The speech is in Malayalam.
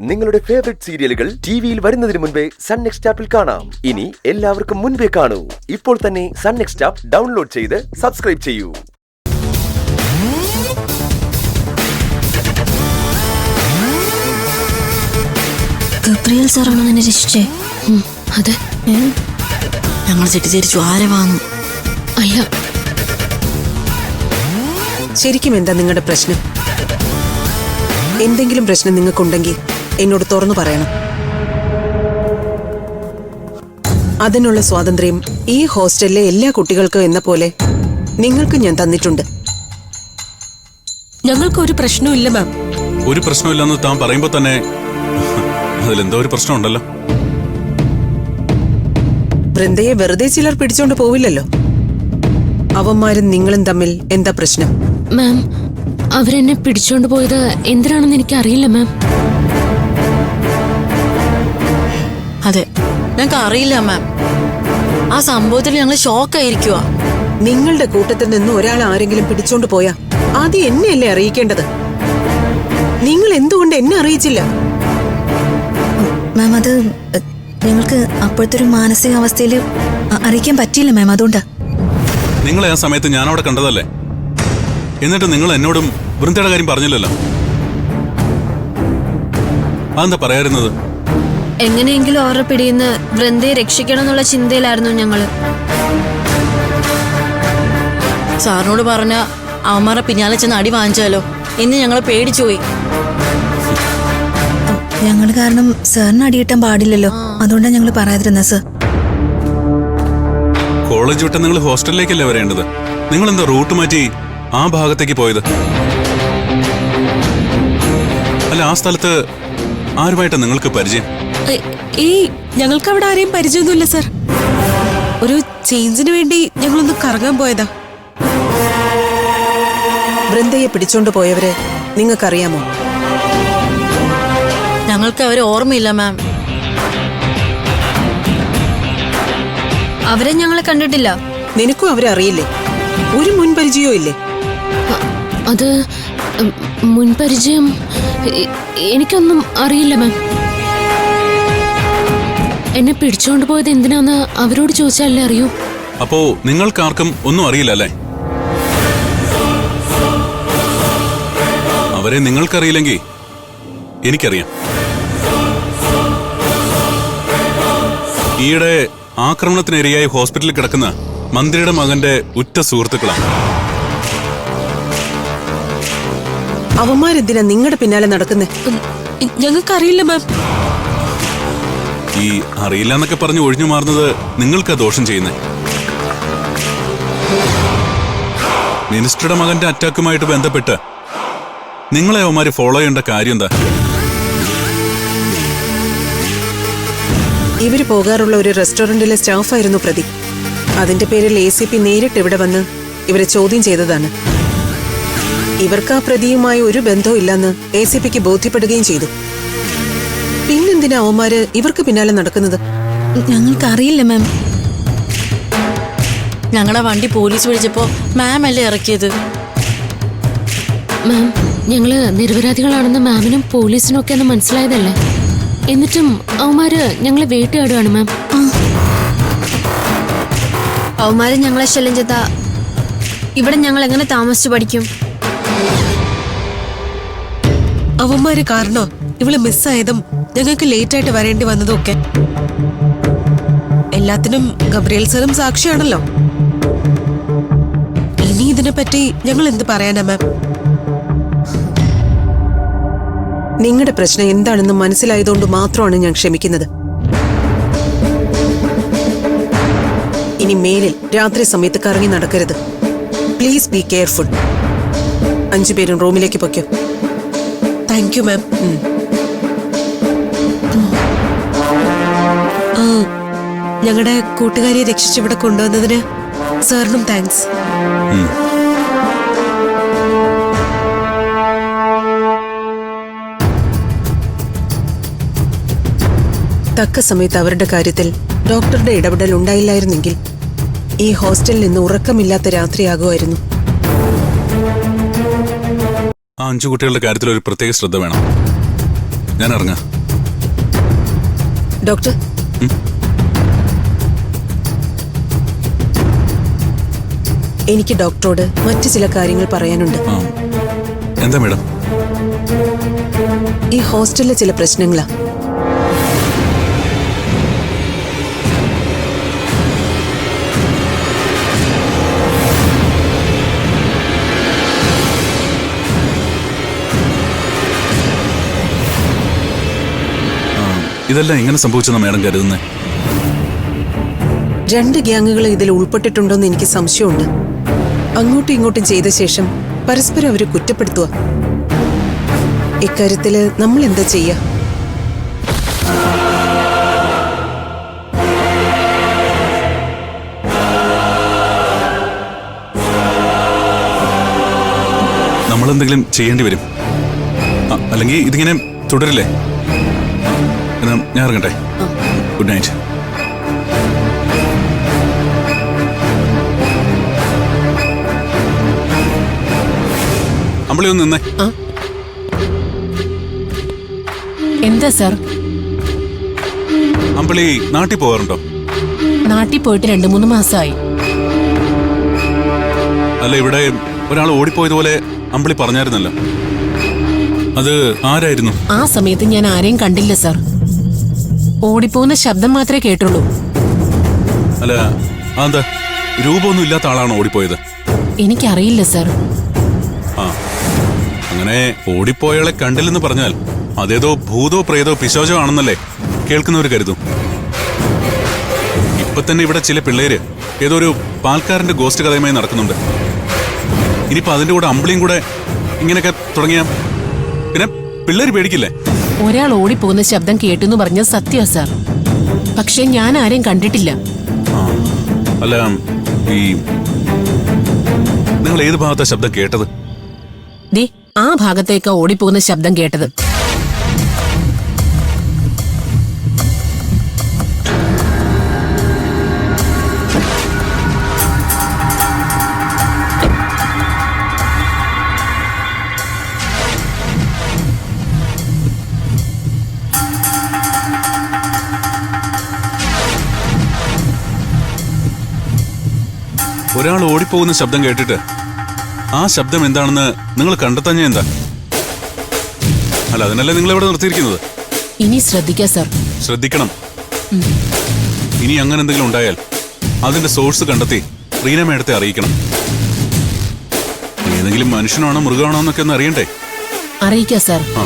നിങ്ങളുടെ ഫേവറേറ്റ് സീരിയലുകൾ ടിവിയിൽ വരുന്നതിന് മുൻപേ സൺ നെക്സ്റ്റ് ആപ്പിൽ കാണാം. ഇനി എല്ലാവർക്കും മുൻപേ കാണൂ. ഇപ്പോൾ തന്നെ സൺ നെക്സ്റ്റ് ആപ്പ് ഡൗൺലോഡ് ചെയ്ത് സബ്സ്ക്രൈബ് ചെയ്യൂ. ഗബ്രിയേൽ സാറാണോ എന്നെ രക്ഷിച്ചേ? അതെ, ഞങ്ങൾ തെറ്റിദ്ധരിച്ചു. ആരവാന്നു? അല്ല, ശരിക്കും എന്താ നിങ്ങളുടെ പ്രശ്നം? എന്തെങ്കിലും പ്രശ്നം നിങ്ങൾക്കുണ്ടെങ്കിൽ എന്നോട് തുറന്നു പറയണം. അതിനുള്ള സ്വാതന്ത്ര്യം ഈ ഹോസ്റ്റലിലെ എല്ലാ കുട്ടികൾക്കും എന്ന പോലെ നിങ്ങൾക്ക് ഞാൻ തന്നിട്ടുണ്ട്. ഞങ്ങൾക്ക് ഒരു പ്രശ്നവും ഇല്ല മാം. ഒരു പ്രശ്നമില്ലെന്ന് താൻ പറയുമ്പോ തന്നെ അതിലെന്തോ ഒരു പ്രശ്നമുണ്ടല്ലോ. വൃന്ദയെ വെറുതെ ചിലർ പിടിച്ചോണ്ട് പോവില്ലല്ലോ. അവന്മാരും നിങ്ങളും തമ്മിൽ എന്താ പ്രശ്നം? മാം, അവരെന്നെ പിടിച്ചോണ്ട് പോയത് എന്തിനാണെന്ന് എനിക്ക് അറിയില്ല മാം. അതെ, ഞങ്ങൾക്ക് അറിയില്ല മാം. ആ സംഭവത്തിൽ ഞങ്ങൾ ഷോക്കായിരിക്കുക. നിങ്ങളുടെ കൂട്ടത്തിൽ നിന്ന് ഒരാൾ ആരെങ്കിലും പിടിച്ചോണ്ട് പോയാ ആദ്യം എന്നെയല്ലേ അറിയിക്കേണ്ടത്? നിങ്ങൾ എന്തുകൊണ്ട് എന്നെ അറിയിച്ചില്ല? മാം, അത് ഞങ്ങൾക്ക് അപ്പോഴത്തെ ഒരു മാനസികാവസ്ഥയിൽ അറിയിക്കാൻ പറ്റിയില്ല മാം. അതുകൊണ്ടാ. നിങ്ങളെ ആ സമയത്ത് ഞാൻ അവിടെ കണ്ടതല്ലേ? എന്നിട്ട് നിങ്ങൾ എന്നോടും വൃന്ദയുടെ കാര്യം പറഞ്ഞില്ലല്ലോ. അതെന്താ പറയാറുന്നത്? എങ്ങനെയെങ്കിലും അവരുടെ പിടിയിന്ന് വൃന്ദയെ രക്ഷിക്കണം എന്നുള്ള ചിന്തയിലായിരുന്നു ഞങ്ങള്. സാറിനോട് പറഞ്ഞ അവന്മാരെ പിന്നാലെ ചെന്ന് അടി വാങ്ങിച്ചാലോ എന്ന് ഞങ്ങളെ പേടിച്ചുപോയി. ഞങ്ങൾ കാരണം സാറിന് അടിയിട്ടാൻ പാടില്ലല്ലോ. അതുകൊണ്ടാണ് ഞങ്ങൾ പറയാതിരുന്നത് സർ. കോളേജ് വിട്ട് നിങ്ങൾ ഹോസ്റ്റലിലേക്കല്ലേ വരേണ്ടത്? നിങ്ങൾ എന്താ റൂട്ട് മാറ്റി ആ ഭാഗത്തേക്ക് പോയത്? അല്ല, ആ സ്ഥലത്ത് ആരുമായിട്ടാ നിങ്ങൾക്ക് പരിചയം? ഞങ്ങൾക്ക് അവിടെ ആരെയും പരിചയമൊന്നുമില്ല സർ. ഒരു ചേഞ്ചിന് വേണ്ടി ഞങ്ങളൊന്ന് കറങ്ങാൻ പോയതാ. വൃന്ദയെ പിടിച്ചോണ്ട് പോയവരെ നിങ്ങൾക്കറിയാമോ? ഞങ്ങൾക്ക് അവരെ ഓർമ്മയില്ല മാം. അവരെ ഞങ്ങളെ കണ്ടിട്ടില്ല. നിനക്കും അവരെ അറിയില്ലേ? ഒരു മുൻപരിചയവും ഇല്ലേ? അത് മുൻപരിചയം എനിക്കൊന്നും അറിയില്ല മാം. എന്നെ പിടിച്ചോണ്ട് പോയത് എന്തിനാന്ന് അവരോട് ചോദിച്ചാലേ അറിയൂ. അപ്പോ നിങ്ങൾക്കാർക്കും ഒന്നും അറിയില്ല അല്ലേ? അവരെ നിങ്ങൾക്കറിയില്ലെങ്കിൽ എനിക്കറിയാം. ഈയിടെ ആക്രമണത്തിനിരയായി ഹോസ്പിറ്റലിൽ കിടക്കുന്ന മന്ത്രിയുടെ മകന്റെ ഉറ്റ സുഹൃത്തുക്കളാണ്. അവന്മാരെന്തിനാ നിങ്ങളുടെ പിന്നാലെ നടക്കുന്നേ? ഞങ്ങൾക്കറിയില്ല മാം. ഈ അറിയില്ല എന്നൊക്കെ പറഞ്ഞ് ഒഴിഞ്ഞു മാറുന്നത് നിങ്ങൾക്കാ ദോഷം ചെയ്യുന്നത്. മിനിസ്റ്ററുടെ മകന്റെ അറ്റാക്കുമായിട്ട് ബന്ധപ്പെട്ട് നിങ്ങളെ അവന്മാര് ഫോളോ ചെയ്യേണ്ട കാര്യം എന്താ? ഇവര് പോകാറുള്ള ഒരു റെസ്റ്റോറന്റിലെ സ്റ്റാഫായിരുന്നു പ്രതി. അതിന്റെ പേരിൽ ACP നേരിട്ട് ഇവിടെ വന്ന് ഇവരെ ചോദ്യം ചെയ്തതാണ്. ഇവർക്ക് ആ പ്രതിയുമായി ഒരു ബന്ധവും ഇല്ലെന്ന് ACPക്ക് ബോധ്യപ്പെടുകയും ചെയ്തു. പിന്നെന്തിനാ അവന്മാര് ഇവർക്ക് പിന്നാലെ നടക്കുന്നത്? ഞങ്ങൾക്കറിയില്ല മാം. ഞങ്ങളുടെ വണ്ടി പോലീസ് വിളിച്ചപ്പോ മാം അല്ലേ ഇറക്കിയത്. മാം, ഞങ്ങള് നിരപരാധികളാണെന്ന് മാമിനും പോലീസിനും ഒക്കെ ഒന്ന് മനസ്സിലായതല്ലേ? എന്നിട്ടും അവന്മാര് ഞങ്ങളെ വേട്ടയാടുകയാണ് മാം. അവന്മാരെ ഞങ്ങളെ ശല്യം ചെയ്താ ഇവിടെ ഞങ്ങൾ എങ്ങനെ താമസിച്ചു പഠിക്കും? അവന്മാര് കാരണോ ഇവള് മിസ്സായതും ഞങ്ങൾക്ക് ലേറ്റ് ആയിട്ട് വരേണ്ടി വന്നതും ഒക്കെ. എല്ലാത്തിനും ഗബ്രിയേൽ സാറും സാക്ഷിയാണല്ലോ. ഇനി ഇതിനെപ്പറ്റി ഞങ്ങൾ എന്ത് പറയാനാ മാം? നിങ്ങളുടെ പ്രശ്നം എന്താണെന്ന് മനസ്സിലായതുകൊണ്ട് മാത്രമാണ് ഞാൻ ക്ഷമിക്കുന്നത്. ഇനി മേലിൽ രാത്രി സമയത്ത് കറങ്ങി നടക്കരുത്. Please be careful. 5 പേരും റൂമിലേക്ക് പൊയ്ക്കോ. Thank you ma'am. ഞങ്ങളുടെ കൂട്ടുകാരിയെ രക്ഷിച്ചിവിടെ കൊണ്ടുവന്നതിന് സാറിനും താങ്ക്സ്. തക്ക സമയത്ത് അവരുടെ കാര്യത്തിൽ ഡോക്ടറുടെ ഇടപെടൽ ഉണ്ടായില്ലായിരുന്നെങ്കിൽ ഈ ഹോസ്റ്റലിൽ നിന്ന് ഉറക്കമില്ലാത്ത രാത്രിയാകുമായിരുന്നു. ആ 5 കുട്ടികളുടെ കാര്യത്തിൽ ഒരു പ്രത്യേക ശ്രദ്ധ വേണം. ഞാൻ ഇറങ്ങാം. ഡോക്ടർ, എനിക്ക് ഡോക്ടറോട് മറ്റു ചില കാര്യങ്ങൾ പറയാനുണ്ട്. ആ, എന്താ മേഡം? ഈ ഹോസ്റ്റലിലെ ചില പ്രശ്നങ്ങളാ. ഇതെല്ലാം എങ്ങനെ സംഭവിച്ചെന്നാ മേഡം കരുതുന്നത്? 2 ഗ്യാങ്ങുകൾ ഇതിൽ ഉൾപ്പെട്ടിട്ടുണ്ടോന്ന് എനിക്ക് സംശയമുണ്ട്. അങ്ങോട്ടും ഇങ്ങോട്ടും ചെയ്ത ശേഷം പരസ്പരം അവരെ കുറ്റപ്പെടുത്തുക. ഇക്കാര്യത്തില് നമ്മൾ എന്താ ചെയ്യാ? നമ്മളെന്തെങ്കിലും ചെയ്യേണ്ടി വരും. അല്ലെങ്കിൽ ഇതിങ്ങനെ തുടരില്ലേ? എന്നാ ഞാൻ ഇറങ്ങട്ടെ. Good night. അമ്പളി ഒന്ന് നിന്നേ. എന്താ സാർ? അമ്പളി നാട്ടിൽ പോകാറുണ്ടോ? നാട്ടിൽ പോയിട്ട് 2-3 മാസമായി. അല്ല, ഇവിടെ ഒരാൾ ഓടിപ്പോയതുപോലെ അമ്പളി പറഞ്ഞായിരുന്നല്ലോ. അത് ആരായിരുന്നു? ആ സമയത്ത് ഞാൻ ആരെയും കണ്ടില്ല സാർ. ഓടിപ്പോകുന്ന ശബ്ദം മാത്രമേ കേട്ടുള്ളൂ. അല്ല, അതെന്താ രൂപമൊന്നും ഇല്ലാത്ത ആളാണോ ഓടിപ്പോയത്? എനിക്കറിയില്ല സാർ. ആ, അങ്ങനെ ഓടിപ്പോയയാളെ കണ്ടില്ലെന്ന് പറഞ്ഞാൽ അതേതോ ഭൂതോ പ്രേതോ പിശാചോ ആണെന്നല്ലേ കേൾക്കുന്നവർ കരുതും. ഇപ്പൊ തന്നെ ഇവിടെ ചില പിള്ളേര് ഏതോ ഒരു പാൽക്കാരന്റെ ഗോസ്റ്റ് കഥയുമായി നടക്കുന്നുണ്ട്. ഇനിയിപ്പോ അതിന്റെ കൂടെ അമ്പിളിയും കൂടെ ഇങ്ങനെയൊക്കെ തുടങ്ങിയ പിന്നെ പിള്ളേര് പേടിക്കില്ലേ? ഒരാൾ ഓടിപ്പോകുന്ന ശബ്ദം കേട്ടെന്ന് പറഞ്ഞ സത്യ സാർ. പക്ഷെ ഞാൻ ആരെയും കണ്ടിട്ടില്ല. അല്ല, ഈ നിങ്ങൾ ഏത് ഭാഗത്താ ശബ്ദം കേട്ടത്? ദേ ആ ഭാഗത്തേക്കാ ഓടിപ്പോകുന്ന ശബ്ദം കേട്ടത്. ഒരാൾ ഓടിപ്പോകുന്ന ശബ്ദം കേട്ടിട്ട് ആ ശബ്ദം എന്താണെന്ന് നിങ്ങൾ കണ്ടെത്താഞ്ഞ എന്താ? അല്ല, അതിനല്ലേ നിങ്ങൾ ഇവിടെ നിർത്തിയിരിക്കുന്നത്? ഇനി ശ്രദ്ധിക്കാം സാർ. ശ്രദ്ധിക്കണം. ഇനി അങ്ങനെ എന്തെങ്കിലും ഉണ്ടായാൽ അതിന്റെ സോഴ്സ് കണ്ടെത്തി റീന മേഡത്തെ അറിയിക്കണം. ഏതെങ്കിലും മനുഷ്യനാണോ മൃഗമാണോ എന്നൊക്കെ ഒന്ന് അറിയണ്ടേ? അറിയിക്കാം സാർ. ആ